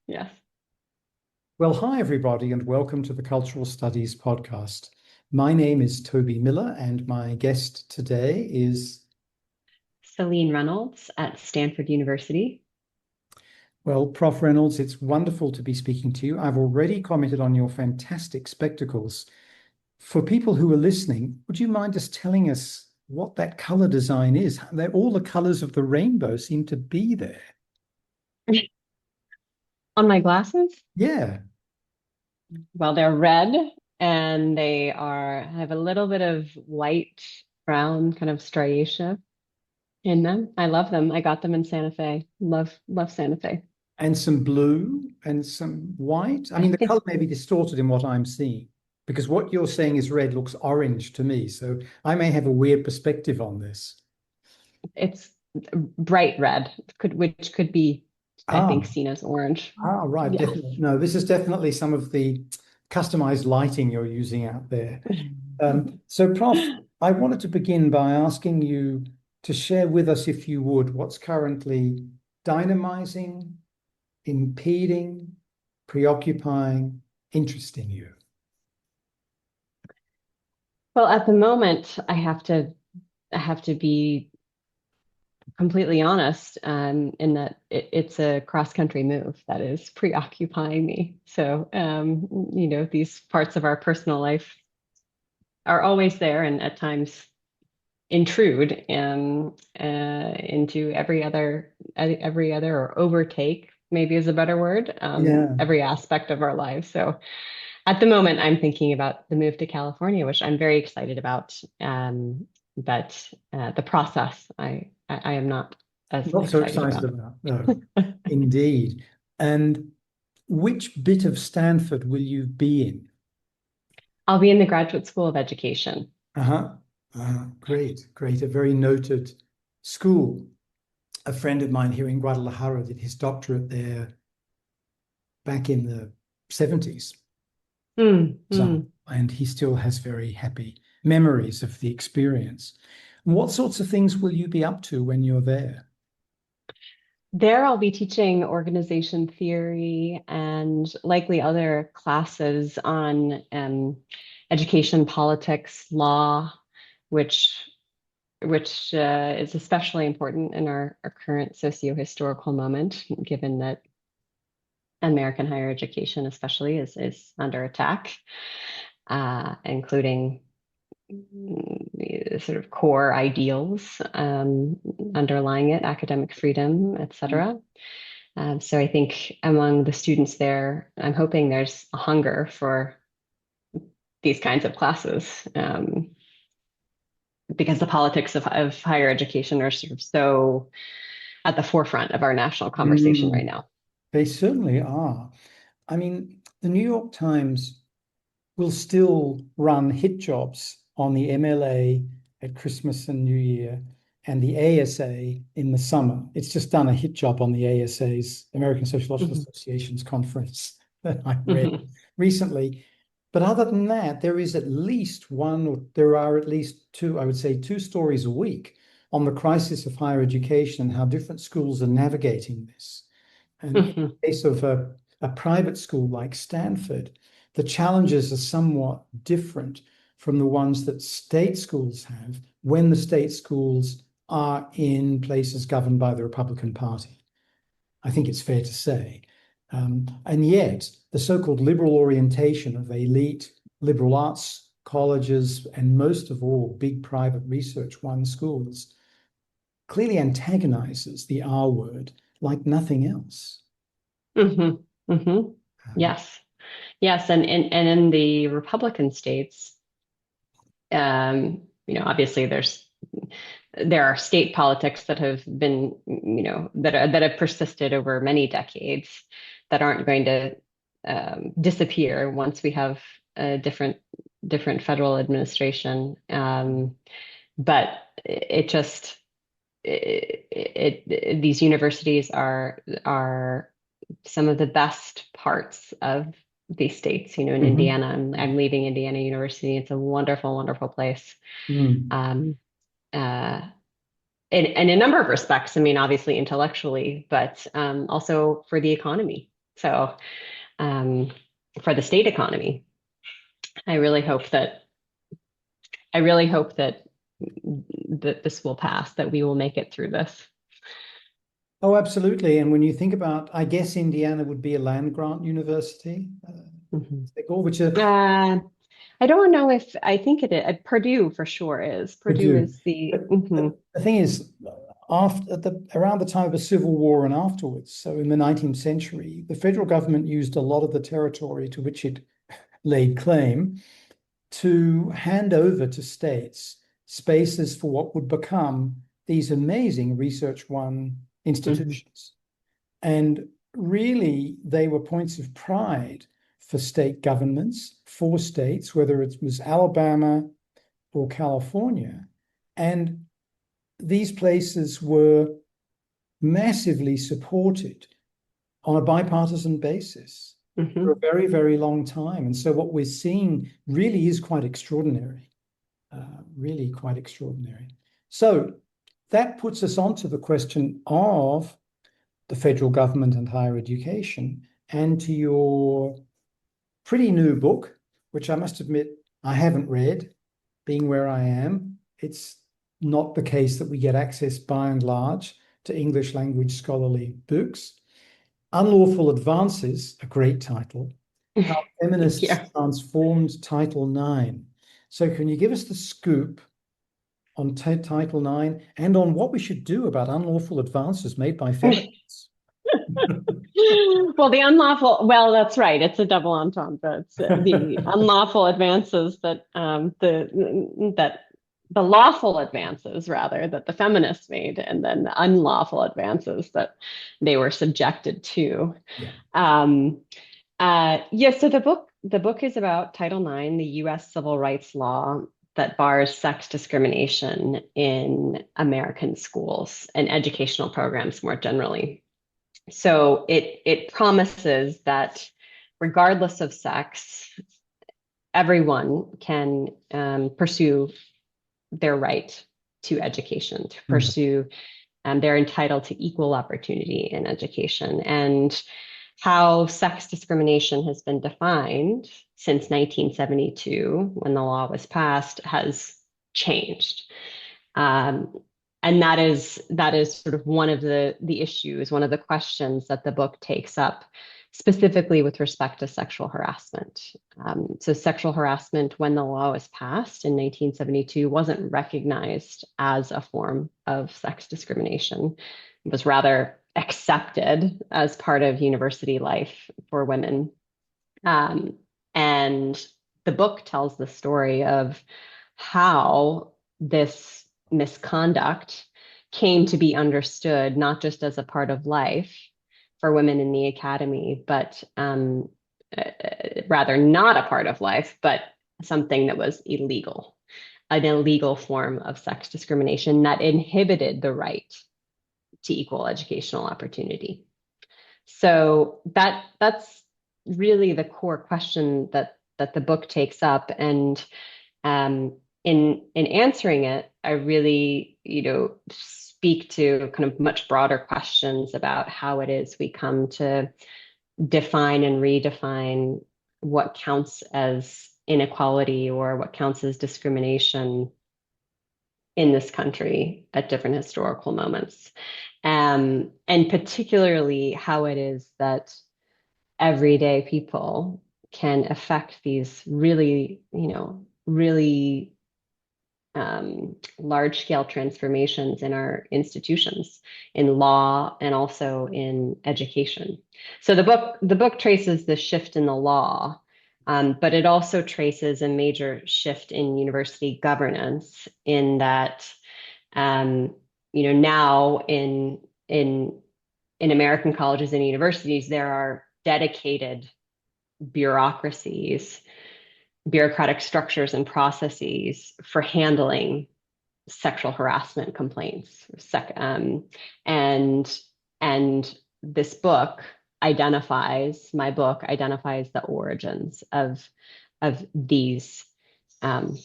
Yes. Well, hi, everybody, and welcome to the Cultural Studies podcast. My name is Toby Miller, and my guest today is, Celene Reynolds at Stanford University. well, Prof. Reynolds. It's wonderful to be speaking to you. I've already commented on your fantastic spectacles. For people who are listening, would you mind just telling us what that color design is? All the colors of the rainbow seem to be there. On my glasses, Yeah. well, they're red and they have a little bit of light brown kind of striatia in them. I love them. I got them in Santa Fe. Love Santa Fe. And some blue and some white. I I mean, the think color may be distorted in what I'm seeing because what you're saying is red looks orange to me. So I may have a weird perspective on this. it's bright red, which could be, I think, Ah, seen as orange. right. Yes. Definitely. No, this is definitely some of the customized lighting you're using out there. So, Prof, I wanted to begin by asking you to share with us, if you would, what's currently dynamizing, impeding, preoccupying, interesting you. Well, at the moment, I have to be completely honest, in that it's a cross-country move that is preoccupying me. So, these parts of our personal life are always there and at times intrude into every other or overtake, maybe is a better word, Yeah. every aspect of our lives. So at the moment, I'm thinking about the move to California, which I'm very excited about. But the process, I am not as Not so excited excited about. about. No, indeed. And which bit of Stanford will you be in? I'll be in the Graduate School of Education. Uh-huh. Great, great. A very noted school. A friend of mine here in Guadalajara did his doctorate there back in the 70s. Mm, So, mm. and he still has very happy memories of the experience. What sorts of things will you be up to when you're there? There, I'll be teaching organization theory and likely other classes on education, politics, law, which which is especially important in our current socio-historical moment, given that American higher education, especially, is under attack, including the sort of core ideals underlying it, academic freedom, etc. So I think among the students there, I'm hoping there's a hunger for these kinds of classes, because the politics of higher education are sort of so at the forefront of our national conversation right Mm, now. they certainly are. I mean, the New York Times will still run hit jobs on the MLA at Christmas and New Year and the ASA in the summer. It's just done a hit job on the ASA's American Sociological Mhm. Association's conference that I read Mhm. recently. But other than that, there is at least one, or there are at least two, I would say, two stories a week on the crisis of higher education and how different schools are navigating this. And in Mhm. the case of a private school like Stanford, the challenges are somewhat different from the ones that state schools have when the state schools are in places governed by the Republican Party. I think it's fair to say. And yet, the so-called liberal orientation of elite liberal arts colleges and most of all, big private research one schools clearly antagonizes the R word like nothing else. Mhm. Mhm. Um, Yes. Yes. And in the Republican states, obviously there are state politics that have been, that have persisted over many decades that aren't going to disappear once we have a different federal administration. But it just these universities are some of the best parts of these states. In mhm. Indiana, I'm leaving Indiana University. It's a wonderful, wonderful place. Mm. Um, uh, in a number of respects. I mean, obviously intellectually, but also for the economy. So um, for the state economy, I really hope that I really hope that this will pass, that we will make it through this. Oh, absolutely. And when you think about, I guess Indiana would be a land grant university, Mhm. which are Uh, I don't know if I think it is. Purdue for sure is. Purdue Purdue. is the. But Mhm, the thing is, around the time of the Civil War and afterwards, so in the 19th century, the federal government used a lot of the territory to which it laid claim to hand over to states spaces for what would become these amazing Research One mhm, institutions. And really, they were points of pride for state governments, for states, whether it was Alabama or California. And these places were massively supported on a bipartisan basis for a mhm. very, very long time. And so what we're seeing really is quite extraordinary, really quite extraordinary. So that puts us on to the question of the federal government and higher education, and to your pretty new book, which I must admit I haven't read, being where I am. It's not the case that we get access by and large to English language scholarly books. Unlawful Advances, a great title, How Thank you. Feminists Transformed Title IX. So, can you give us the scoop on Title IX and on what we should do about unlawful advances made by feminists? Well, the unlawful, well, that's right. It's a double entendre. It's the unlawful advances that the lawful advances rather that the feminists made, and then the unlawful advances that they were subjected to. Yeah. Um, yeah, so the book is about Title IX, the U.S. civil rights law that bars sex discrimination in American schools and educational programs more generally. So it promises that regardless of sex, everyone can pursue their right to education, to Mm. pursue, they're entitled to equal opportunity in education. And how sex discrimination has been defined since 1972, when the law was passed, has changed. Um, and that is sort of one of the issues, one of the questions that the book takes up, specifically with respect to sexual harassment. So sexual harassment, when the law was passed in 1972, wasn't recognized as a form of sex discrimination. It was rather accepted as part of university life for women. Um, and the book tells the story of how this misconduct came to be understood, not just as a part of life for women in the academy, but rather not a part of life, but something that was illegal, an illegal form of sex discrimination that inhibited the right to equal educational opportunity. So that's really the core question that the book takes up. And in answering it, I really, speak to kind of much broader questions about how it is we come to define and redefine what counts as inequality or what counts as discrimination in this country at different historical moments. And particularly how it is that everyday people can affect these really, really large scale transformations in our institutions, in law, and also in education. So the book traces the shift in the law, but it also traces a major shift in university governance. In that, um, now in American colleges and universities, there are dedicated bureaucracies, bureaucratic structures and processes for handling sexual harassment complaints. And and this book my book identifies the origins of these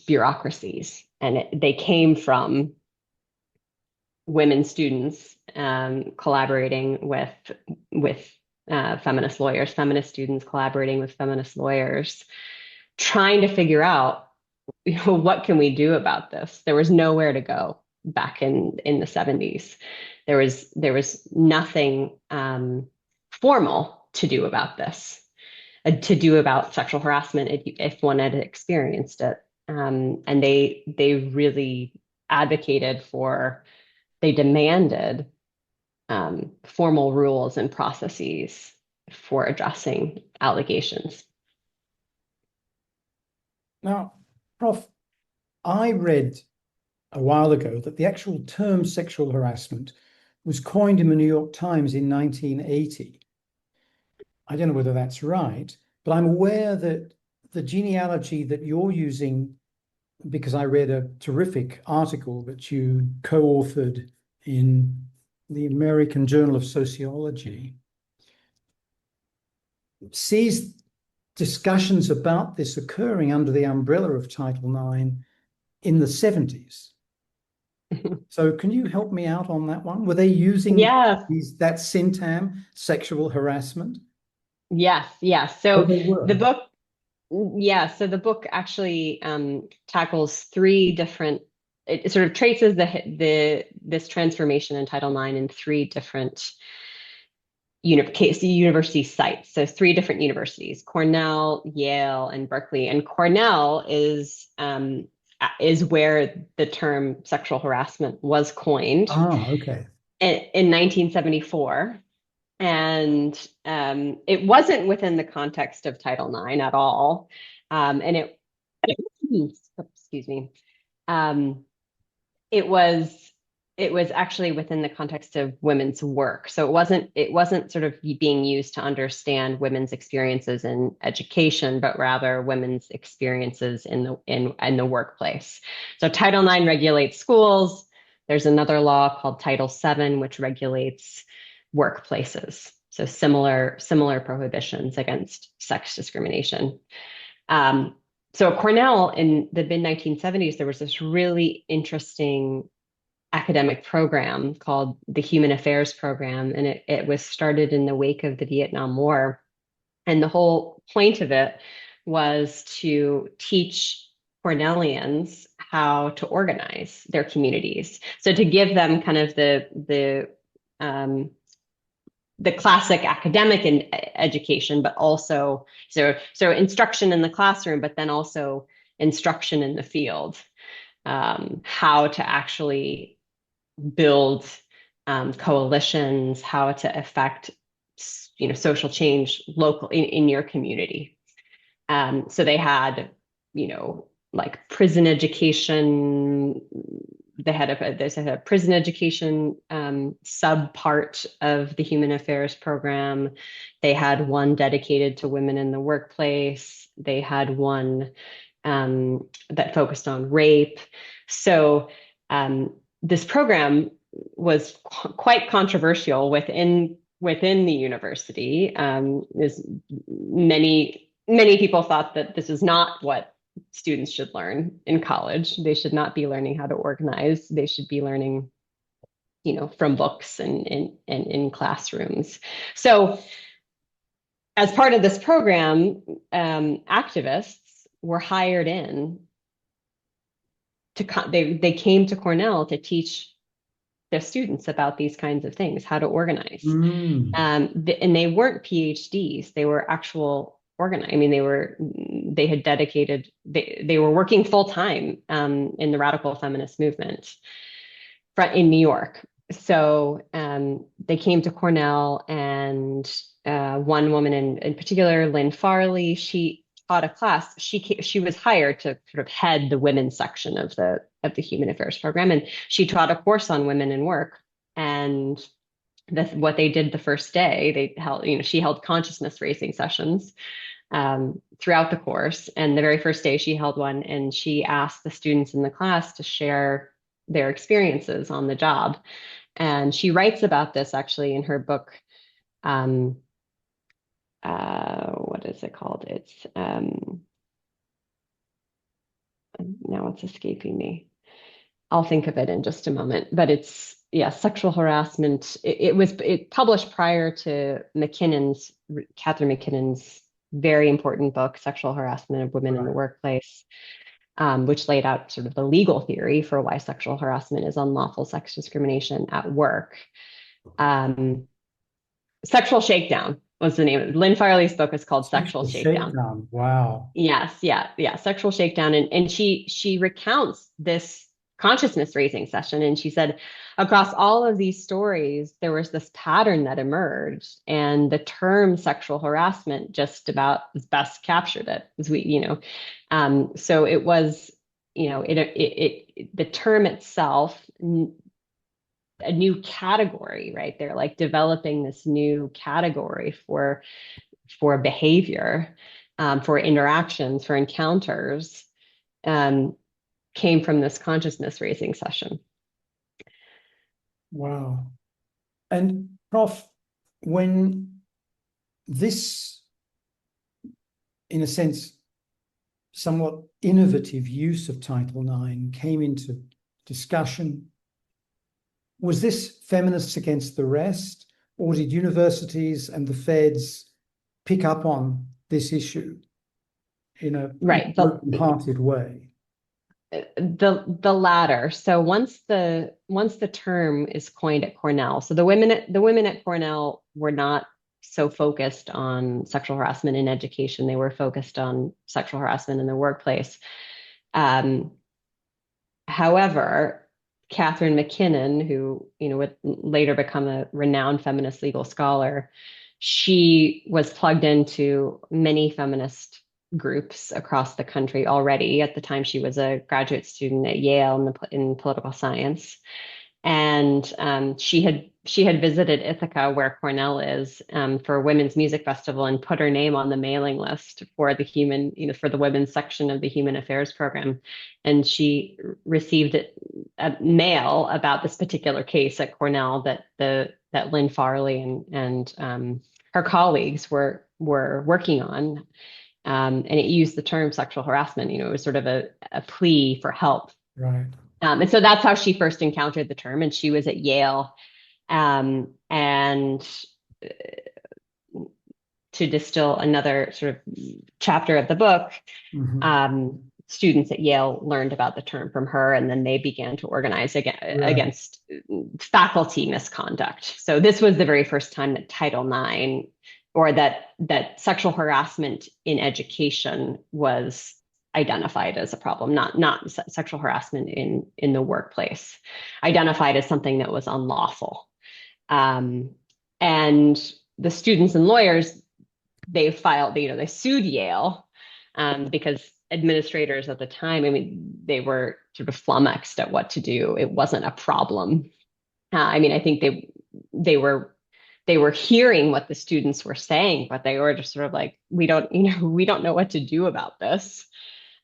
bureaucracies, and they came from women students collaborating with feminist lawyers, feminist students collaborating with feminist lawyers, trying to figure out, what can we do about this? There was nowhere to go back in the 70s. There was nothing formal to do about this, to do about sexual harassment if one had experienced it. And they really advocated for, they demanded formal rules and processes for addressing allegations. Now, Prof, I read a while ago that the actual term sexual harassment was coined in the New York Times in 1980. I don't know whether that's right, but I'm aware that the genealogy that you're using, because I read a terrific article that you co-authored in the American Journal of Sociology, sees discussions about this occurring under the umbrella of Title IX in the 70s. So can you help me out on that one? Were they using Yeah. that syntagm, sexual harassment? Yes, yes. Oh, So they were. the book, yeah, so the book actually tackles three different, it sort of traces the this transformation in Title IX in three different university sites. So three different universities: Cornell, Yale, and Berkeley. And Cornell is where the term sexual harassment was coined Ah, okay. in 1974. And it wasn't within the context of Title IX at all. And excuse me, um, it was it was actually within the context of women's work. So it wasn't sort of being used to understand women's experiences in education, but rather women's experiences in the workplace. So Title IX regulates schools. There's another law called Title VII, which regulates workplaces. So similar prohibitions against sex discrimination. Um, so at Cornell in the mid 1970s, there was this really interesting academic program called the Human Affairs Program, and it was started in the wake of the Vietnam War. And the whole point of it was to teach Cornellians how to organize their communities. So to give them kind of the classic academic education, but also so instruction in the classroom, but then also instruction in the field, how to actually build coalitions, how to affect social change local in your community. So they had like prison education. There's a prison education sub part of the Human Affairs Program. They had one dedicated to women in the workplace. They had one that focused on rape. So this program was quite controversial within the university. Is many people thought that this is not what students should learn in college. They should not be learning how to organize. They should be learning, from books and in classrooms. So as part of this program, activists were hired in they came to Cornell to teach their students about these kinds of things, how to organize. Mm. And they weren't PhDs; they were actual organize. I mean, they had dedicated. They were working full time in the radical feminist movement in New York. So they came to Cornell, and one woman in particular, Lynn Farley, she taught a class. She was hired to sort of head the women's section of the Human Affairs Program, and she taught a course on women in work. And what they did the first day, she held consciousness raising sessions throughout the course. And the very first day she held one, and she asked the students in the class to share their experiences on the job. And she writes about this actually in her book. What is it called? It's now it's escaping me. I'll think of it in just a moment, but yeah, sexual harassment. It published prior to Catherine McKinnon's very important book, Sexual Harassment of Women in the Right. Workplace, which laid out sort of the legal theory for why sexual harassment is unlawful sex discrimination at work. Um, Sexual Shakedown was the name of it. Lynn Farley's book is called Sexual Sexual Shakedown. shakedown. Wow. Yes, yeah, Sexual Shakedown. And she recounts this consciousness raising session. And she said, across all of these stories, there was this pattern that emerged, and the term sexual harassment just about as best captured it as so it was, the term itself, a new category, right? They're like developing this new category for behavior, for interactions, for encounters, um, came from this consciousness raising session. Wow. And Prof, when this, in a sense, somewhat innovative use of Title IX came into discussion, was this feminists against the rest, or did universities and the feds pick up on this issue in an Right. open-hearted way? The latter. So once the term is coined at Cornell, so the women at Cornell were not so focused on sexual harassment in education. They were focused on sexual harassment in the workplace. Um, However, Catherine McKinnon, who would later become a renowned feminist legal scholar, she was plugged into many feminist groups across the country already. At the time, she was a graduate student at Yale in political science, and she had visited Ithaca, where Cornell is, for a women's music festival, and put her name on the mailing list for for the women's section of the Human Affairs program. And she received a mail about this particular case at Cornell that Lynn Farley and her colleagues were working on. And it used the term sexual harassment. It was sort of a plea for help. Right. And so that's how she first encountered the term. And she was at Yale. And to distill another sort of chapter of the book, students at Yale learned about the term from her, and then they began to organize against faculty misconduct. So this was the very first time that Title IX, or that sexual harassment in education, was identified as a problem, not sexual harassment in the workplace, identified as something that was unlawful. And the students and lawyers, they sued Yale, because administrators at the time, they were sort of flummoxed at what to do. It wasn't a problem. I think they were hearing what the students were saying, but they were just sort of like, we don't know what to do about this.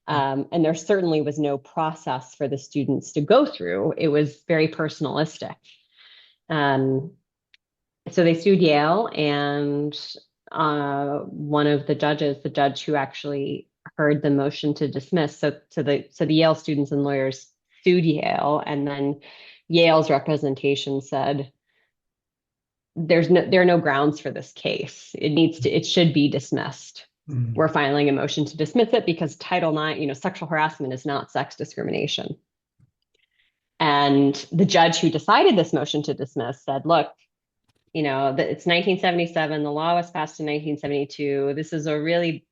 And there certainly was no process for the students to go through. It was very personalistic. So they sued Yale, and one of the judges, the judge who actually heard the motion to dismiss, so the Yale students and lawyers sued Yale, and then Yale's representation said, there are no grounds for this case. It should be dismissed. We're filing a motion to dismiss it because Title IX, sexual harassment is not sex discrimination. And the judge who decided this motion to dismiss said, look, it's 1977. The law was passed in 1972. This is a really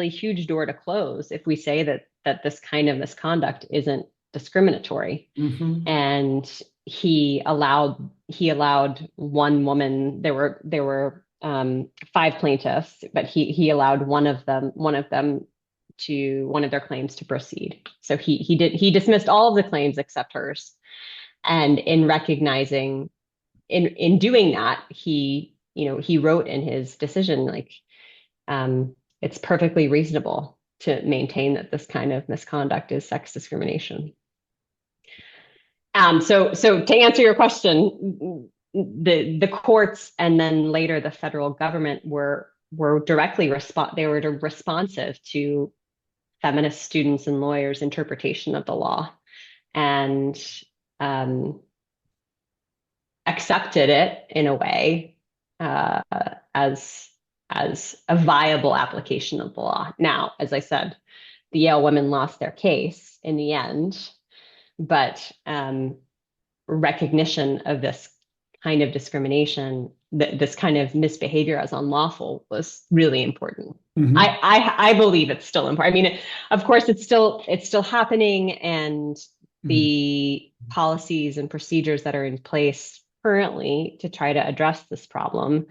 huge door to close if we say that this kind of misconduct isn't discriminatory. And he allowed one woman. There were 5 plaintiffs, but he allowed one of their claims to proceed. So he dismissed all of the claims except hers. And in recognizing, in doing that, he wrote in his decision, like, it's perfectly reasonable to maintain that this kind of misconduct is sex discrimination. So to answer your question, the courts and then later the federal government were responsive to feminist students and lawyers' interpretation of the law, and accepted it in a way uh, as as a viable application of the law. Now, as I said, the Yale women lost their case in the end, but recognition of this kind of discrimination, this kind of misbehavior as unlawful was really important. Mhm. I believe it's still important. I mean, of course, it's still happening, and Mhm. the policies and procedures that are in place currently to try to address this problem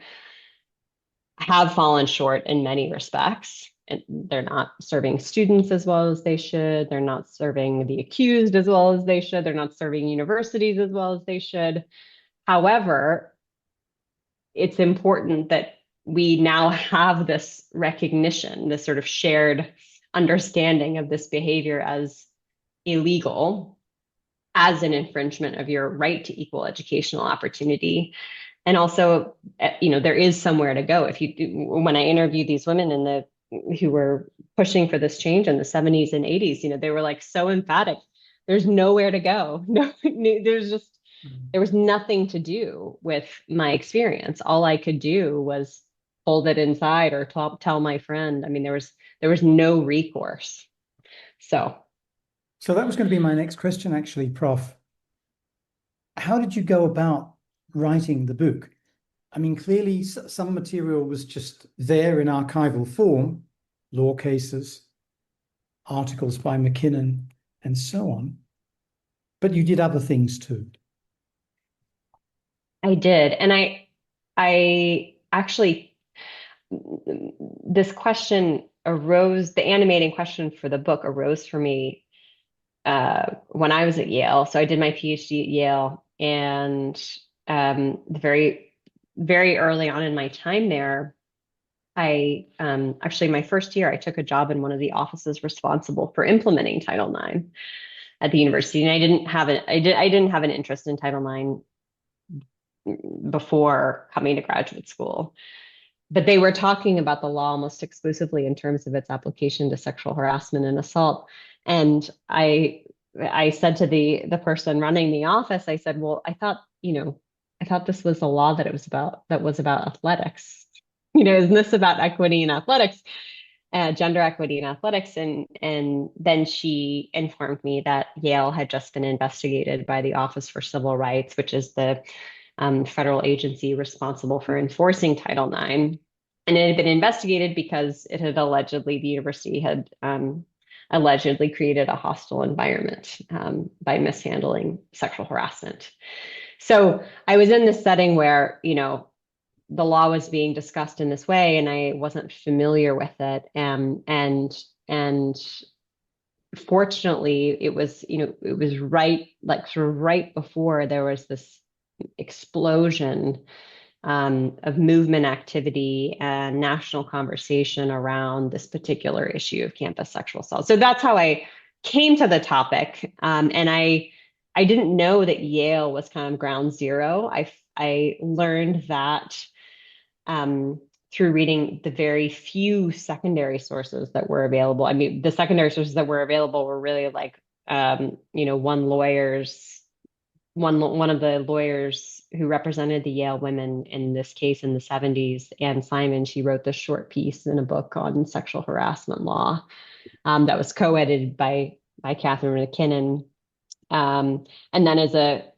have fallen short in many respects. And they're not serving students as well as they should. They're not serving the accused as well as they should. They're not serving universities as well as they should. However, it's important that we now have this recognition, this sort of shared understanding of this behavior as illegal, as an infringement of your right to equal educational opportunity. And also, there is somewhere to go. When I interviewed these women who were pushing for this change in the 70s and 80s, they were like so emphatic. There's nowhere to go. No, there was nothing to do with my experience. All I could do was hold it inside or tell my friend. I mean, there was no recourse. So So that was going to be my next question, actually, Prof. How did you go about writing the book? I mean, clearly some material was just there in archival form, law cases, articles by McKinnon, and so on. But you did other things too. I did. And I actually, this question arose, the animating question for the book arose for me when I was at Yale. So I did my PhD at Yale, and very, very early on in my time there, I actually, my first year, I took a job in one of the offices responsible for implementing Title IX at the university. And I didn't have an interest in Title IX before coming to graduate school. But they were talking about the law almost exclusively in terms of its application to sexual harassment and assault. And I said to the person running the office, I said, well, I thought this was a law that was about athletics. Isn't this about equity in athletics, gender equity in athletics? And then she informed me that Yale had just been investigated by the Office for Civil Rights, which is the federal agency responsible for enforcing Title IX. And it had been investigated because the university had allegedly created a hostile environment by mishandling sexual harassment. So I was in this setting where, the law was being discussed in this way, and I wasn't familiar with it. And fortunately, it was right, like sort of right before there was this explosion of movement activity and national conversation around this particular issue of campus sexual assault. So that's how I came to the topic. And I didn't know that Yale was kind of ground zero. I learned that through reading the very few secondary sources that were available. I mean, the secondary sources that were available were really like, one of the lawyers who represented the Yale women in this case in the 70s, Anne Simon. She wrote this short piece in a book on sexual harassment law that was co-edited by Catherine McKinnon. And then as a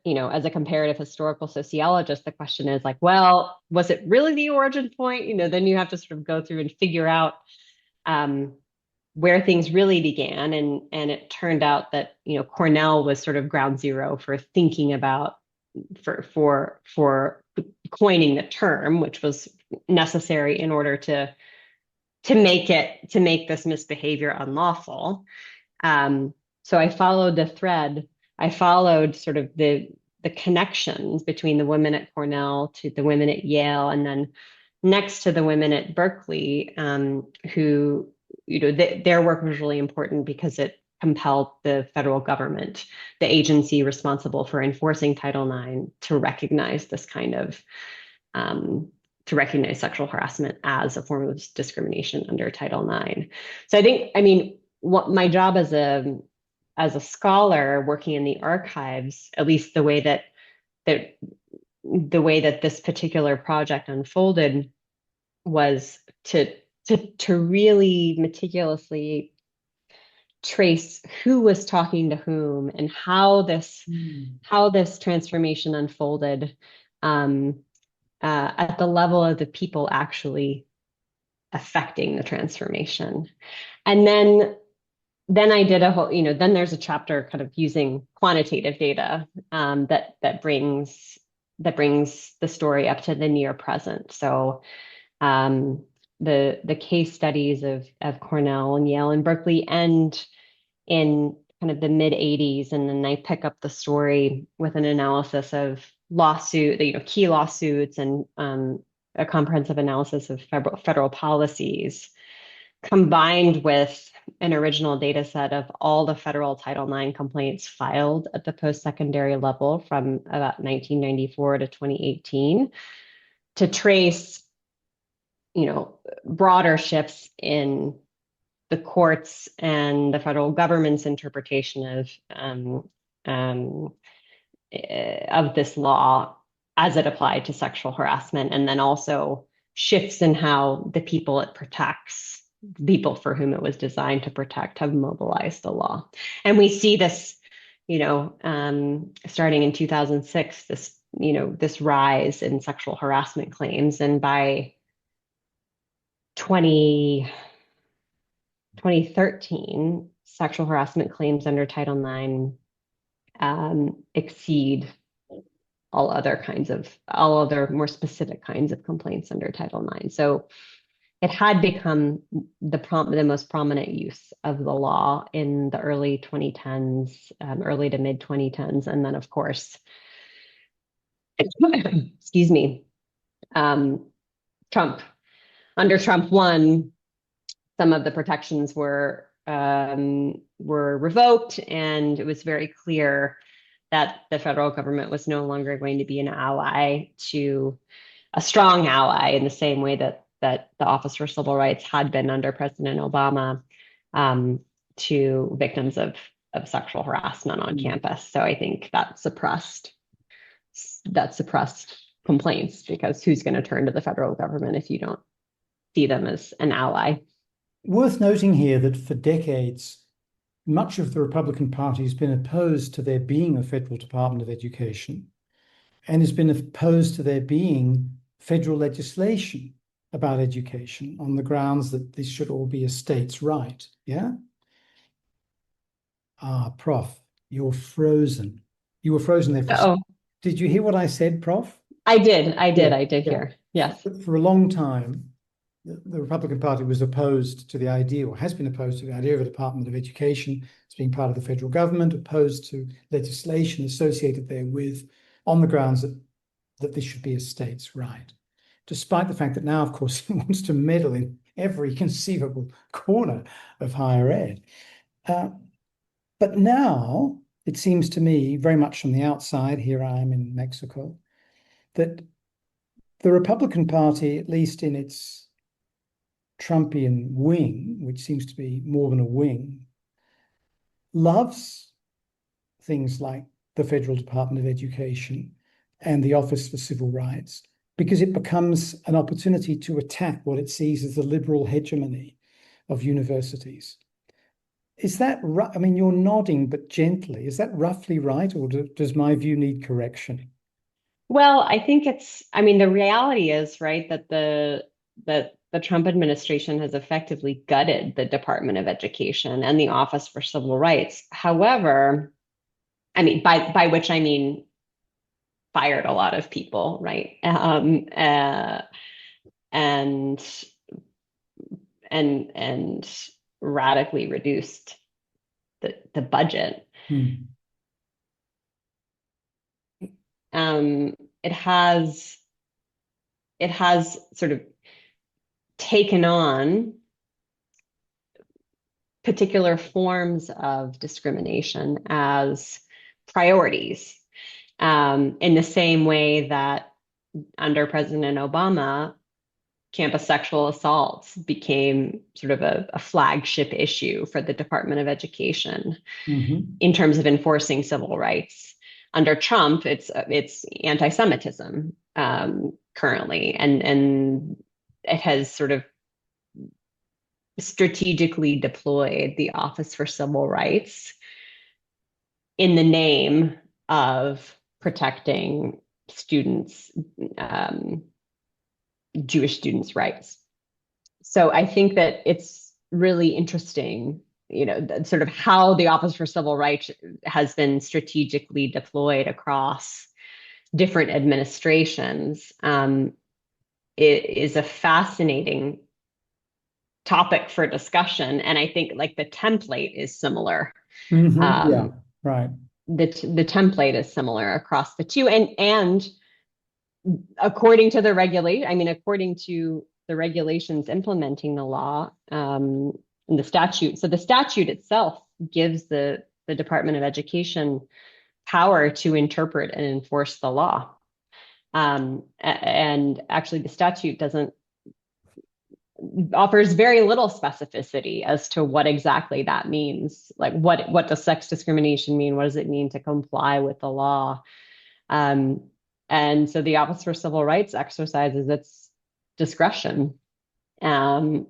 comparative historical sociologist, the question is like, well, was it really the origin point? Then you have to sort of go through and figure out where things really began. And it turned out that, Cornell was sort of ground zero for thinking about for coining the term, which was necessary in order to make this misbehavior unlawful. So I followed the thread. I followed sort of the connections between the women at Cornell to the women at Yale, and then next to the women at Berkeley, who, their work was really important because it compelled the federal government, the agency responsible for enforcing Title IX, to recognize this kind of to recognize sexual harassment as a form of discrimination under Title IX. So I mean, what my job as a scholar working in the archives, at least the way that the way that this particular project unfolded was to really meticulously trace who was talking to whom and how this transformation unfolded, um, at the level of the people actually affecting the transformation. And then I did a whole, then there's a chapter kind of using quantitative data, that brings the story up to the near present. So, um, the case studies of Cornell and Yale and Berkeley end in kind of the mid 80s, and then I pick up the story with an analysis of key lawsuits, and a comprehensive analysis of federal policies, combined with an original data set of all the federal Title IX complaints filed at the post-secondary level from about 1994 to 2018, to trace, broader shifts in the courts and the federal government's interpretation um, of this law as it applied to sexual harassment, and then also shifts in how the people it protects, people for whom it was designed to protect, have mobilized the law. And we see this, starting in 2006, this rise in sexual harassment claims, and by 2013, sexual harassment claims under Title IX exceed all other more specific kinds of complaints under Title IX. So it had become the most prominent use of the law in the early 2010s, early to mid 2010s, and then of course, excuse me, Trump under Trump 1, some of the protections were revoked, and it was very clear that the federal government was no longer going to be a strong ally in the same way that the Office for Civil Rights had been under President Obama, to victims of sexual harassment on campus. So I think that suppressed complaints, because who's going to turn to the federal government if you don't see them as an ally? Worth noting here that for decades, much of the Republican Party has been opposed to there being a federal Department of Education, and has been opposed to there being federal legislation about education on the grounds that this should all be a state's right. Yeah? Prof, you're frozen. You were frozen there for a second. Did you hear what I said, Prof? I did hear. Yes. For a long time, the Republican Party was opposed to the idea, or has been opposed to the idea, of a Department of Education as being part of the federal government, opposed to legislation associated therewith, on the grounds that this should be a state's right. Despite the fact that now, of course, it wants to meddle in every conceivable corner of higher ed. But now, it seems to me, very much from the outside, here I am in Mexico, that the Republican Party, at least in its Trumpian wing, which seems to be more than a wing, loves things like the Federal Department of Education and the Office for Civil Rights, because it becomes an opportunity to attack what it sees as the liberal hegemony of universities. Is that right? I mean, you're nodding, but gently. Is that roughly right, or does my view need correction? Well, I think the reality is, right, that the Trump administration has effectively gutted the Department of Education and the Office for Civil Rights. However, by which I mean fired a lot of people, right? And radically reduced the budget. It has sort of taken on particular forms of discrimination as priorities, in the same way that under President Obama, campus sexual assaults became sort of a flagship issue for the Department of Education in terms of enforcing civil rights. under Trump, it's anti-Semitism currently, and it has sort of strategically deployed the Office for Civil Rights in the name of protecting students, Jewish students' rights. So I think that it's really interesting, sort of how the Office for Civil Rights has been strategically deployed across different administrations. It is a fascinating topic for discussion, and I think like the template is similar. Yeah, right. The template is similar across the two, and according to the regulations implementing the law, and the statute. So the statute itself gives the Department of Education power to interpret and enforce the law. And actually, the statute offers very little specificity as to what exactly that means. Like, what does sex discrimination mean? What does it mean to comply with the law? And so the Office for Civil Rights exercises its discretion. And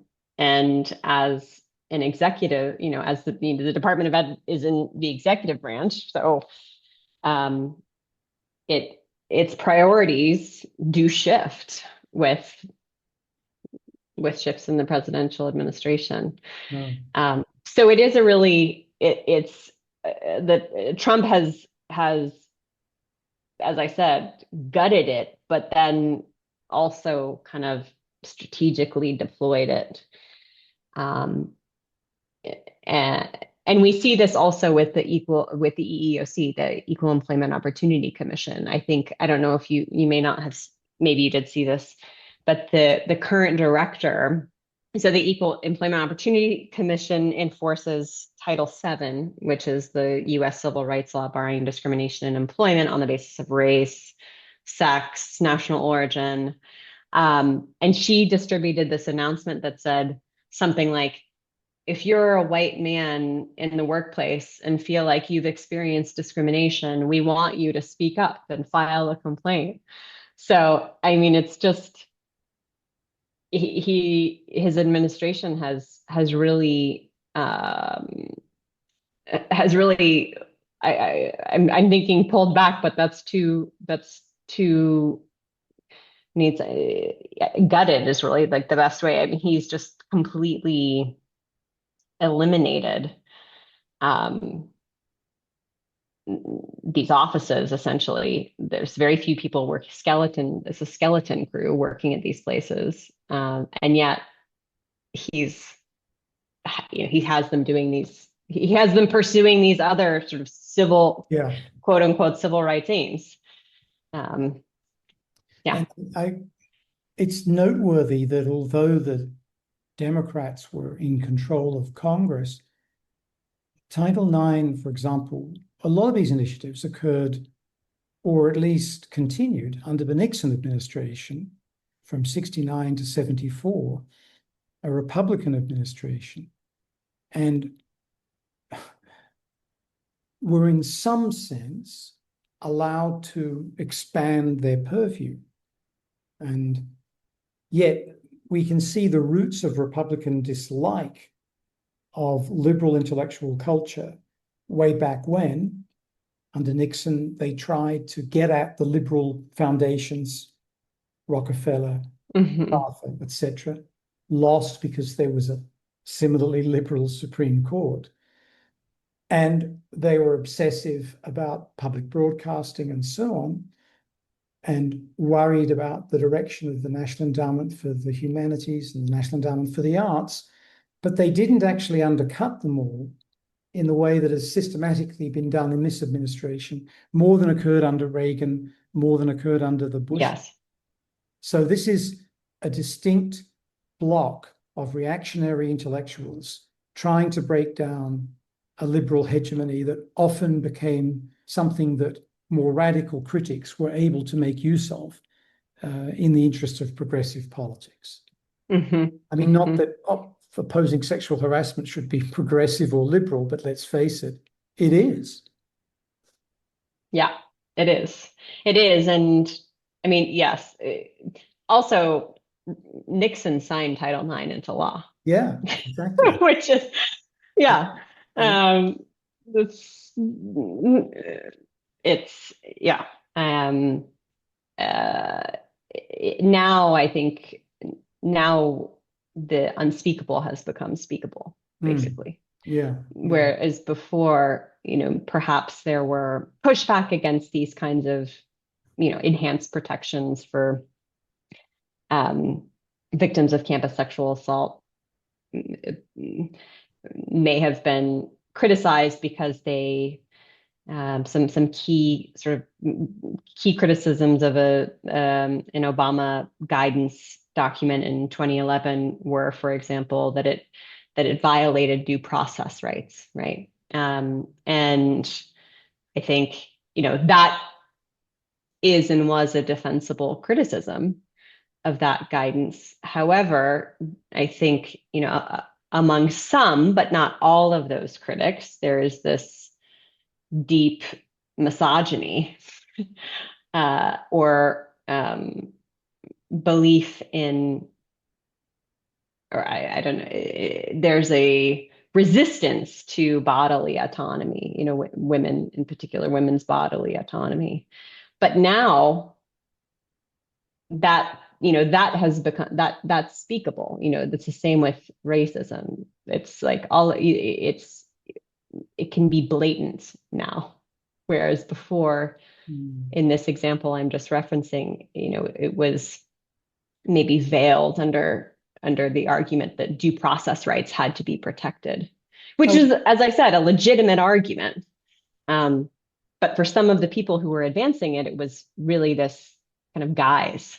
as an executive, as the Department of Ed is in the executive branch, so its priorities do shift with shifts in the presidential administration. So it is a really it's that Trump has, as I said, gutted it, but then also kind of strategically deployed it. And we see this also with the EEOC, the Equal Employment Opportunity Commission. I don't know if you may not have, maybe you did see this, but the current director, so the Equal Employment Opportunity Commission enforces Title VII, which is the U.S. civil rights law barring discrimination in employment on the basis of race, sex, national origin. And she distributed this announcement that said something like, if you're a white man in the workplace and feel like you've experienced discrimination, we want you to speak up and file a complaint. So, I mean, it's just, his administration has really I'm thinking pulled back, but that's too needs gutted is really like the best way. I mean, he's just completely eliminated these offices. Essentially, there's very few people it's a skeleton crew working at these places, and yet he has them pursuing these other sort of civil, quote unquote, civil rights aims. It's noteworthy that although the Democrats were in control of Congress, Title IX, for example, a lot of these initiatives occurred, or at least continued, under the Nixon administration from 69 to 74, a Republican administration, and were in some sense allowed to expand their purview. And yet we can see the roots of Republican dislike of liberal intellectual culture way back when, under Nixon, they tried to get at the liberal foundations, Rockefeller, Arthur, etc., lost because there was a similarly liberal Supreme Court. And they were obsessive about public broadcasting and so on, and worried about the direction of the National Endowment for the Humanities and the National Endowment for the Arts, but they didn't actually undercut them all in the way that has systematically been done in this administration, more than occurred under Reagan, more than occurred under the Bush. Yes. So this is a distinct block of reactionary intellectuals trying to break down a liberal hegemony that often became something that more radical critics were able to make use of in the interest of progressive politics. I mean, not that opposing sexual harassment should be progressive or liberal, but let's face it, it is. Yeah. It is. It is. And I mean, yes. Also, Nixon signed Title IX into law, Yeah, exactly. which is, yeah. Yeah. Um, it's, yeah. Um, uh, Now I think now the unspeakable has become speakable, Mm. basically. Yeah, yeah. Whereas before, perhaps there were pushback against these kinds of, enhanced protections for um, victims of campus sexual assault may have been criticized because they some key sort of key criticisms of an Obama guidance document in 2011 were, for example, that it violated due process rights, right? And I think that is and was a defensible criticism of that guidance. However, I think among some, but not all of those critics, there is this deep misogyny or belief in, or I don't know, there's a resistance to bodily autonomy, women in particular, women's bodily autonomy. But now that has become that's speakable. That's the same with racism. It's like it can be blatant now, whereas before, Mm. in this example I'm just referencing, it was maybe veiled under the argument that due process rights had to be protected, which Oh, is, as I said, a legitimate argument. Um, but for some of the people who were advancing it, it was really this kind of guise.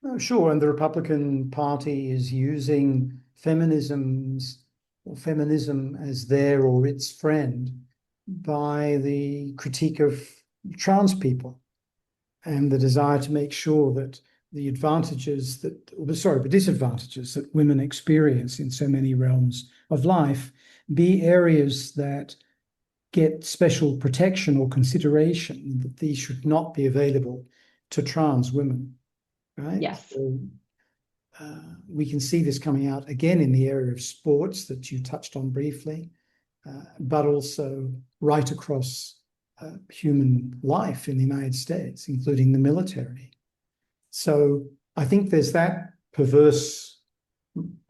oh, sure. And the Republican Party is using feminisms or feminism as their or its friend by the critique of trans people and the desire to make sure that the advantages that, or sorry, the disadvantages that women experience in so many realms of life be areas that get special protection or consideration, that these should not be available to trans women, right? Yes. So we can see this coming out again in the area of sports that you touched on briefly, but also right across human life in the United States, including the military. So I think there's that perverse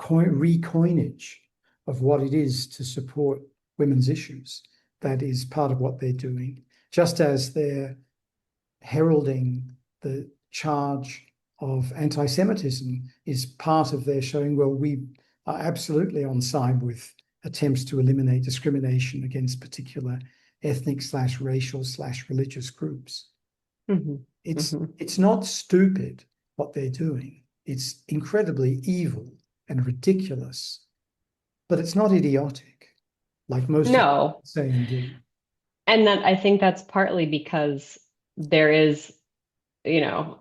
recoinage of what it is to support women's issues. That is part of what they're doing, just as they're heralding the charge of anti-Semitism is part of their showing, well, we are absolutely on side with attempts to eliminate discrimination against particular ethnic slash racial slash religious groups. Mm-hmm. It's Mm-hmm. it's not stupid what they're doing. It's incredibly evil and ridiculous, but it's not idiotic, like most of No. say and do. And that I think that's partly because there is, you know,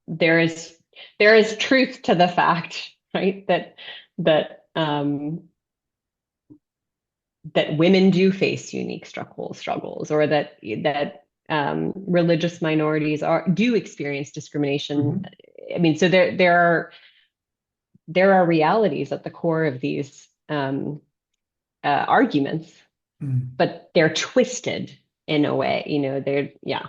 there is there is truth to the fact, right? That that women do face unique struggles, or that religious minorities do experience discrimination. Mhm. I mean, so there are realities at the core of these arguments, Mm. but they're twisted in a way. They're yeah.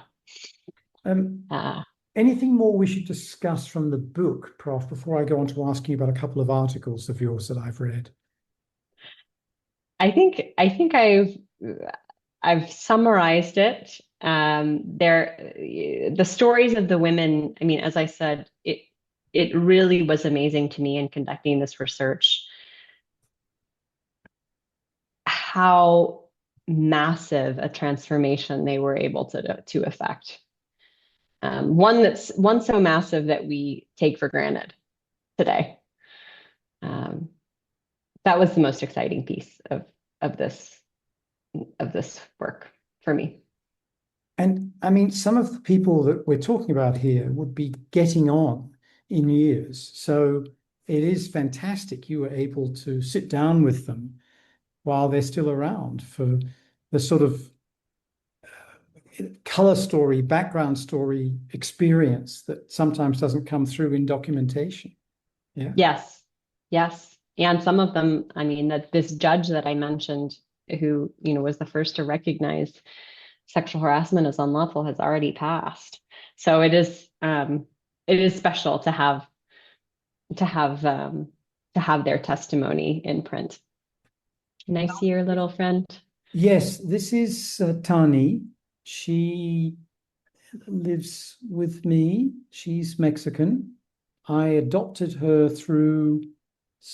Um, Uh, Anything more we should discuss from the book, Prof, before I go on to asking you about a couple of articles of yours that I've read? I think I've summarized it. The stories of the women. I mean, as I said, it really was amazing to me in conducting this research how massive a transformation they were able to effect. One so massive that we take for granted today. Um, that was the most exciting piece of this of this work for me. And I mean, some of the people that we're talking about here would be getting on in years. So it is fantastic you were able to sit down with them while they're still around for the sort of color story, background story experience that sometimes doesn't come through in documentation. Yeah. Yes, yes. And some of them, I mean, that this judge that I mentioned, who, was the first to recognize sexual harassment as unlawful, has already passed. So it is special to have um, to have their testimony in print. Can I see your little friend? Yes, this is Tani. She lives with me. She's Mexican. I adopted her through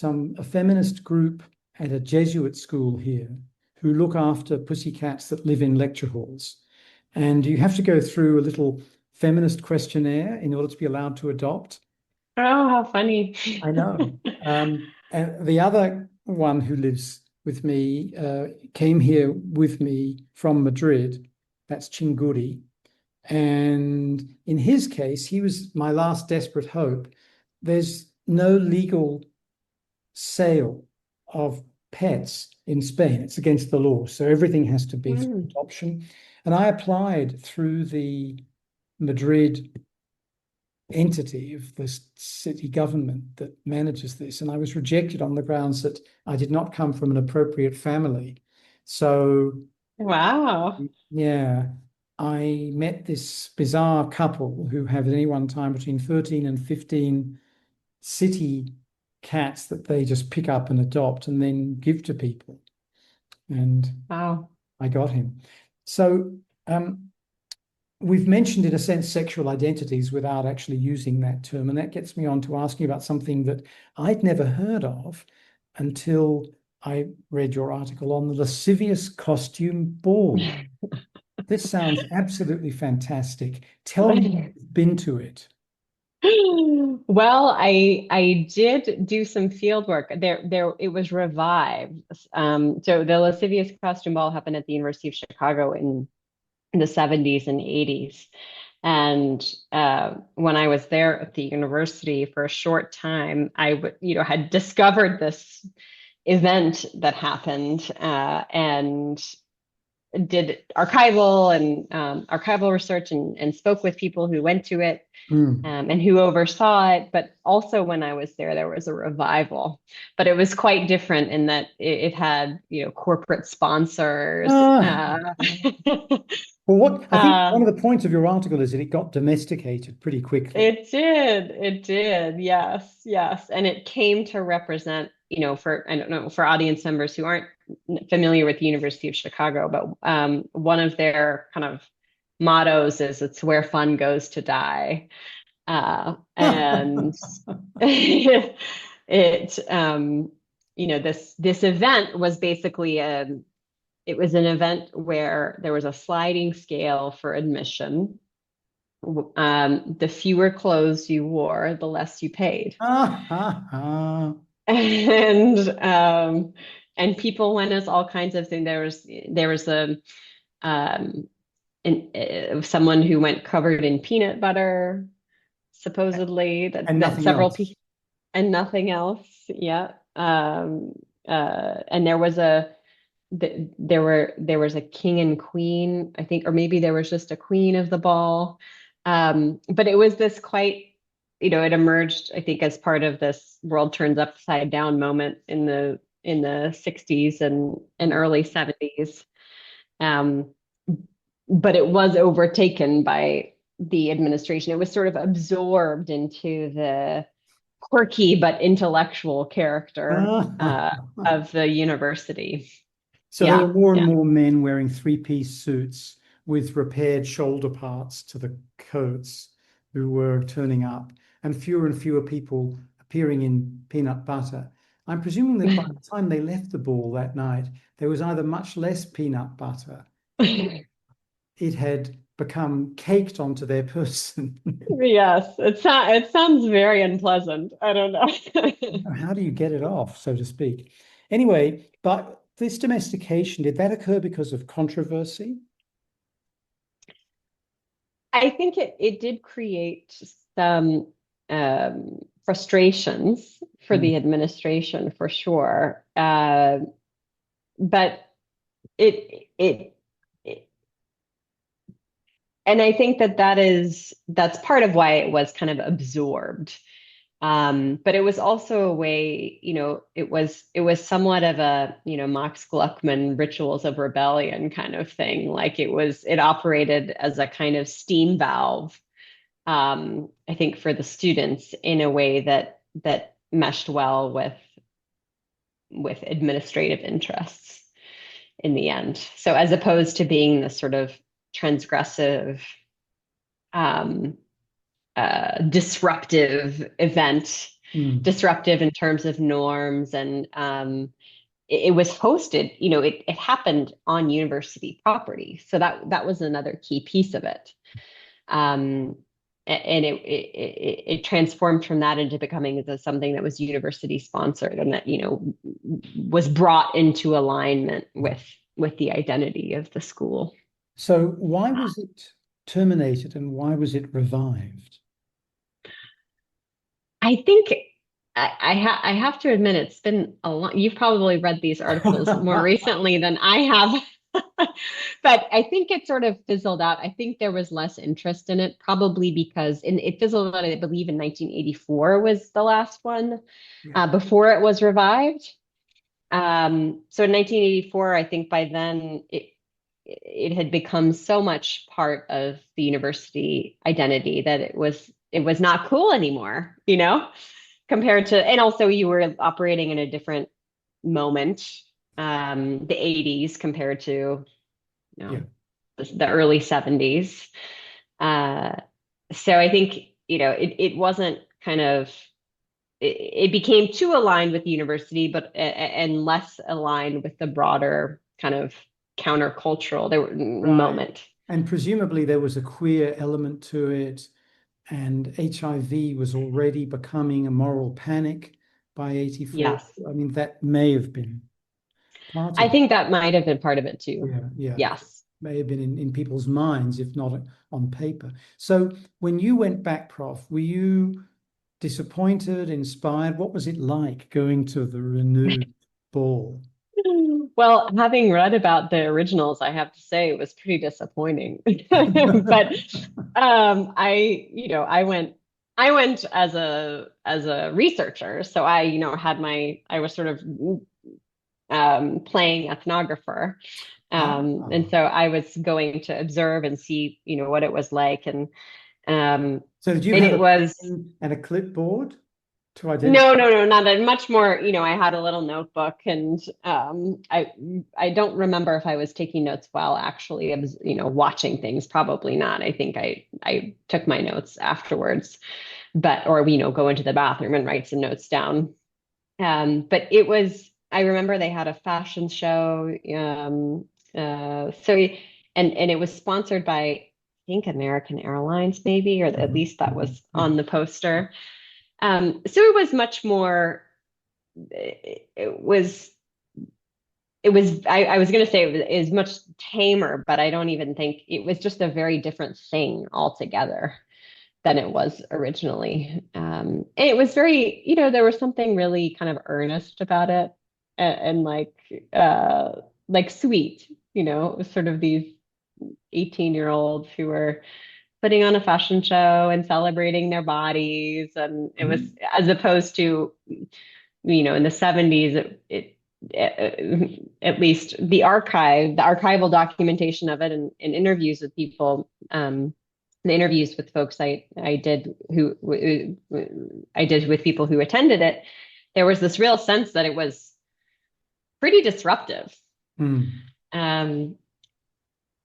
a feminist group at a Jesuit school here who look after pussycats that live in lecture halls. And you have to go through a little feminist questionnaire in order to be allowed to adopt. Oh, how funny. I know. And the other one who lives with me came here with me from Madrid. That's Chinguri. And in his case, he was my last desperate hope. There's no legal sale of pets in Spain. It's against the law. So everything has to be through Mm. adoption. And I applied through the Madrid entity of the city government that manages this. And I was rejected on the grounds that I did not come from an appropriate family. So, Wow. yeah, I met this bizarre couple who have at any one time between 13 and 15 city cats that they just pick up and adopt and then give to people. And Wow. I got him. So, we've mentioned, in a sense, sexual identities without actually using that term. And that gets me on to asking about something that I'd never heard of until I read your article on the lascivious costume ball. This sounds absolutely fantastic. Tell me you've been to it. Well, I did do some field work. There it was revived. So the lascivious costume ball happened at the University of Chicago in the 70s and 80s. And when I was there at the university for a short time, had discovered this event that happened, and did archival research, and spoke with people who went to it, Mm. and who oversaw it. But also when I was there was a revival, but it was quite different in that it had, corporate sponsors. Ah, well, what I think Uh, one of the points of your article is that it got domesticated pretty quickly. it did. Yes, yes. And it came to represent, for, I don't know, for audience members who aren't familiar with the University of Chicago, but one of their kind of mottos is it's where fun goes to die. And it, this event was basically it was an event where there was a sliding scale for admission. The fewer clothes you wore, the less you paid. Ah, ah, ah. And people went as all kinds of things. There was um, someone who went covered in peanut butter, supposedly, that And that nothing several else. people, and nothing else. Yeah. And there was a king and queen, I think, or maybe there was just a queen of the ball. But it was this quite, it emerged, I think, as part of this world turns upside down moment in the 60s and early 70s. Um, but it was overtaken by the administration. It was sort of absorbed into the quirky but intellectual character Ah, ah, ah. of the university. So there Yeah, were more and yeah. more men wearing three-piece suits with repaired shoulder parts to the coats who were turning up, and fewer people appearing in peanut butter. I'm presuming that by the time they left the ball that night, there was either much less peanut butter or it had become caked onto their person. Yes, it sounds very unpleasant. I don't know. How do you get it off, so to speak? Anyway, but this domestication, did that occur because of controversy? I think it did create some frustrations for Hmm. the administration, for sure. But it it And I think that that's part of why it was kind of absorbed. But it was also a way, it was somewhat of a, Max Gluckman rituals of rebellion kind of thing. Like it operated as a kind of steam valve, I think for the students in a way that meshed well with administrative interests in the end. So as opposed to being this sort of transgressive, um, disruptive event, Mm. disruptive in terms of norms, and it was hosted. It happened on university property, so that was another key piece of it. Um, and it transformed from that into becoming something that was university sponsored and that was brought into alignment with the identity of the school. So why was it terminated and why was it revived? I think I have to admit it's been a long. You've probably read these articles more recently than I have. But I think it sort of fizzled out. I think there was less interest in it, probably because it fizzled out, I believe, in 1984 was the last one, Yeah. before it was revived. So in 1984, I think by then it had become so much part of the university identity that it was not cool anymore, compared to, and also you were operating in a different moment, the 80s compared to, Yeah. the early 70s. Uh, so I think, it wasn't kind of, it became too aligned with the university, but and less aligned with the broader kind of countercultural Right. moment. And presumably there was a queer element to it, and HIV was already becoming a moral panic by 84. Yes. I mean, that may have been part I of it. think that might have been part of it too. Yeah, yeah. Yes. May have been in people's minds, if not on paper. So when you went back, Prof, were you disappointed, inspired? What was it like going to the renewed ball? Well, having read about the originals, I have to say it was pretty disappointing. But I went as a researcher, so I was sort of playing ethnographer. And Ah. so I was going to observe and see, what it was like. Um, So did you and have it a was, pen and a clipboard to no, identify? no, no, not that much more, I had a little notebook and I don't remember if I was taking notes while actually, I was, watching things. Probably not. I think I took my notes afterwards, or, go into the bathroom and write some notes down. But I remember they had a fashion show. And it was sponsored by, I think, American Airlines, maybe, or at Mhm, least that mhm. was Yeah. on the poster. So it was much more, I was going to say it was much tamer, but I don't even think it was just a very different thing altogether than it was originally. And it was very, there was something really kind of earnest about it, and like sweet, it was sort of these 18-year-olds who were putting on a fashion show and celebrating their bodies. And it was, Mhm. as opposed to, in the 70s, at least the archival documentation of it, and interviews with people, the interviews with folks I did with people who attended it, there was this real sense that it was pretty disruptive. Mm. Um,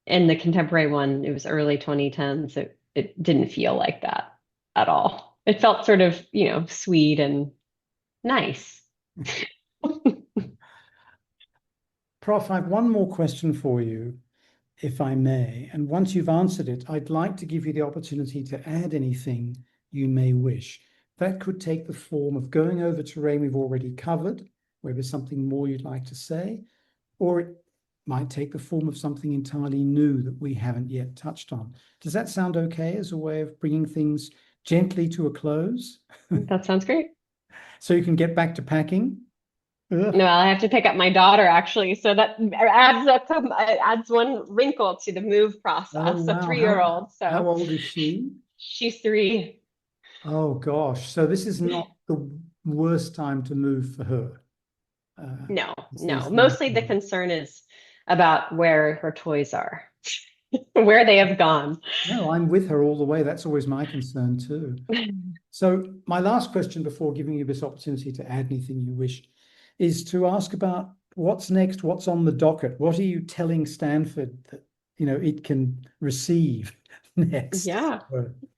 and the contemporary one, it was early 2010s. It didn't feel like that at all. It felt sort of, sweet and nice. Prof, I have one more question for you, if I may. And once you've answered it, I'd like to give you the opportunity to add anything you may wish. That could take the form of going over terrain we've already covered, where there's something more you'd like to say, or it might take the form of something entirely new that we haven't yet touched on. Does that sound okay as a way of bringing things gently to a close That sounds great. so you can get back to packing? Ugh. No, I have to pick up my daughter actually. So that adds one wrinkle to the move Oh process. A wow. 3-year-old. How So old is she? she's 3. Oh gosh. So this is not the worst time to move for her. No, It's these no. things. Mostly the concern is about where her toys are, where they have gone. No, I'm with her all the way. That's always my concern too. So my last question before giving you this opportunity to add anything you wish is to ask about what's next, what's on the docket. What are you telling Stanford that it can receive next? Yeah,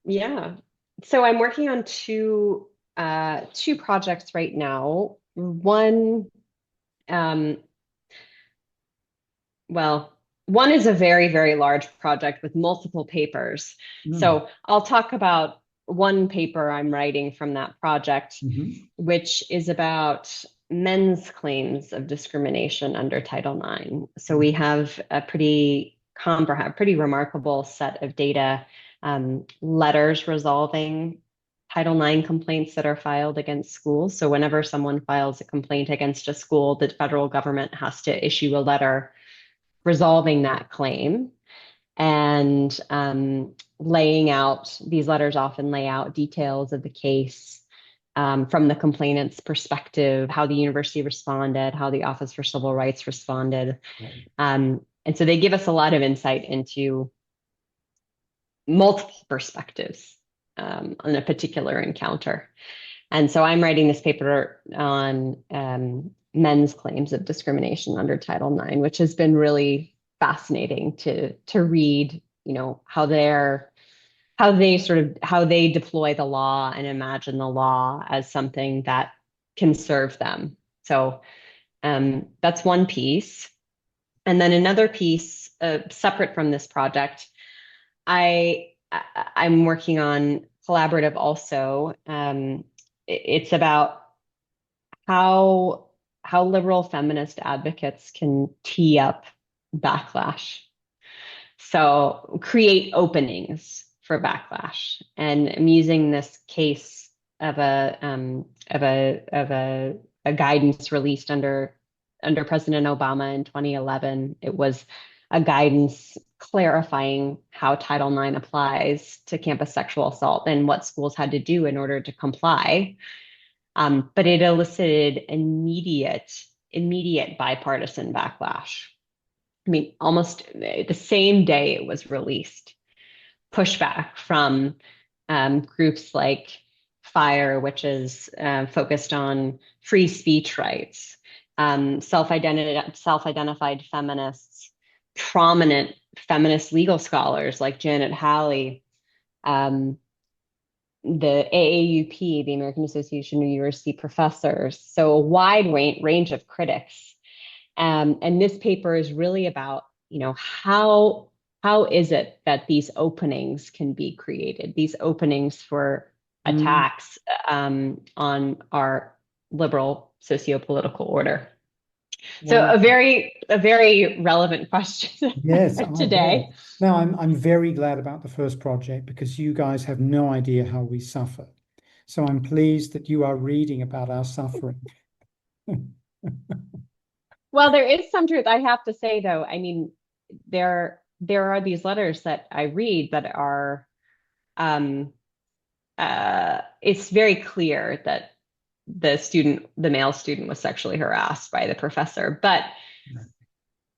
yeah. So I'm working on two projects right now. Um, well, one is a very, very large project with multiple papers. Mm. So I'll talk about one paper I'm writing from that project, Mhm. which is about men's claims of discrimination under Title IX. So we have a pretty remarkable set of data, letters resolving Title IX complaints that are filed against schools. So whenever someone files a complaint against a school, the federal government has to issue a letter resolving that claim and laying out these letters often lay out details of the case from the complainant's perspective, how the university responded, how the Office for Civil Rights responded. And so they give us a lot of insight into multiple perspectives on a particular encounter. And so I'm writing this paper on men's claims of discrimination under Title IX, which has been really fascinating to read, how they deploy the law and imagine the law as something that can serve them. So that's one piece. And then another piece, separate from this project, I'm working on collaborative also. It's about how how liberal feminist advocates can tee up backlash. So create openings for backlash. And I'm using this case of a guidance released under President Obama in 2011. It was a guidance clarifying how Title IX applies to campus sexual assault and what schools had to do in order to comply. But it elicited immediate bipartisan backlash. I mean, almost the same day it was released, pushback from groups like FIRE, which is focused on free speech rights, self-identified feminists, prominent feminist legal scholars like Janet Halley, um, the AAUP, the American Association of University Professors, so a wide range of critics. And this paper is really about, how is it that these openings can be created, these openings for Mm. attacks on our liberal socio-political order. So Wow. a very relevant question Yes, I bet. today. Now, I'm very glad about the first project because you guys have no idea how we suffer. So I'm pleased that you are reading about our suffering. Well, there is some truth. I have to say, though, I mean, there are these letters that I read that are um, it's very clear that the male student was sexually harassed by the professor, but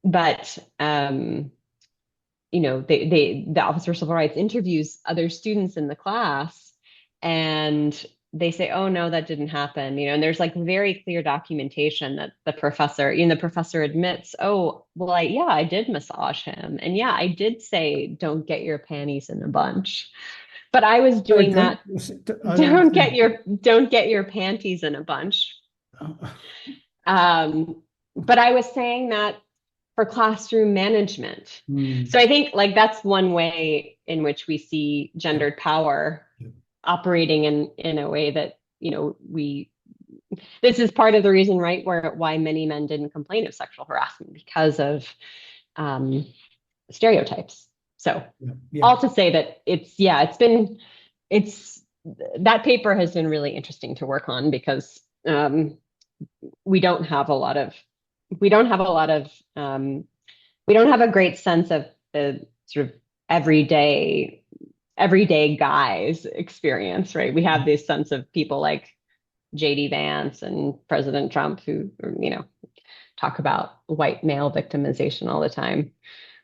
the Office for Civil Rights interviews other students in the class, and they say, "Oh no, that didn't happen." And there's like very clear documentation that the professor admits, "Oh, well, yeah, I did massage him, and yeah, I did say, don't get your panties in a bunch." But I was Sorry, doing that. I don't understand. Don't get your panties in a bunch. Oh, But I was saying that for classroom management. So hmm. I think like that's one way in which we see Yeah, gendered power yeah. operating in a way that, we this is part of the reason, right, why many men didn't complain of sexual harassment because of um, stereotypes. So Yeah, yeah. all to say that it's that paper has been really interesting to work on because we don't have a lot of we don't have a lot of we don't have a great sense of the sort of everyday guys experience, right? We have this sense of people like JD Vance and President Trump who, talk about white male victimization all the time.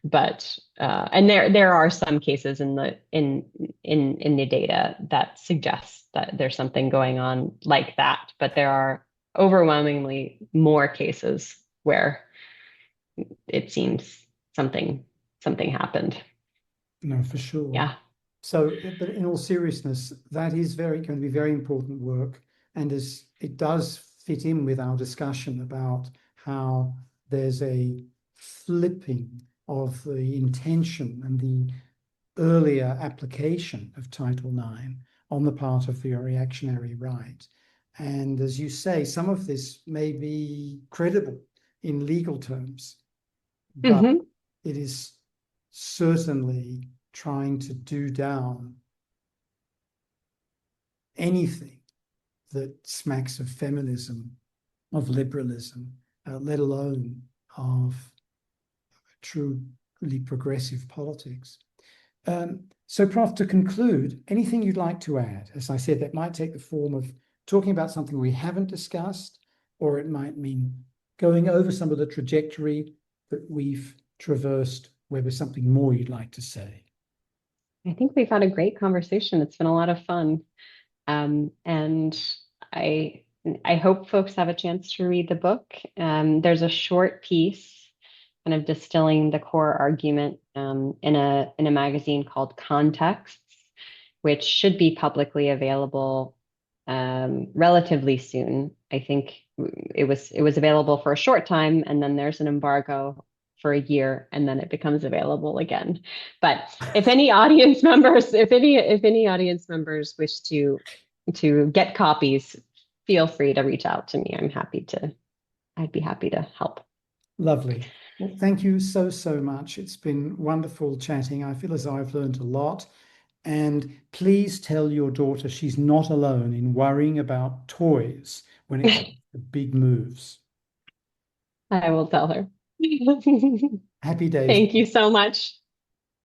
But and there are some cases in the data that suggests that there's something going on like that, but there are overwhelmingly more cases where it seems something happened. No, for sure. Yeah. So, but in all seriousness, that is going to be very important work, and as it does fit in with our discussion about how there's a flipping of the intention and the earlier application of Title IX on the part of the reactionary right. And as you say, some of this may be credible in legal terms, but Hmm. it is certainly trying to do down anything that smacks of feminism, of liberalism, let alone of truly progressive politics. So, Prof, to conclude, anything you'd like to add? As I said, that might take the form of talking about something we haven't discussed, or it might mean going over some of the trajectory that we've traversed, where there's something more you'd like to say. I think we've had a great conversation. It's been a lot of fun. And I I hope folks have a chance to read the book. There's a short piece kind of distilling the core argument in a magazine called Contexts, which should be publicly available relatively soon. I think it was available for a short time, and then there's an embargo for a year, and then it becomes available again. But if any audience members, if any audience members wish to get copies, feel free to reach out to me. I'd be happy to help. Lovely. Well, thank you so, so much. It's been wonderful chatting. I feel as though I've learned a lot. And please tell your daughter she's not alone in worrying about toys when it comes to big moves. I will tell her. Happy days. Thank you so much.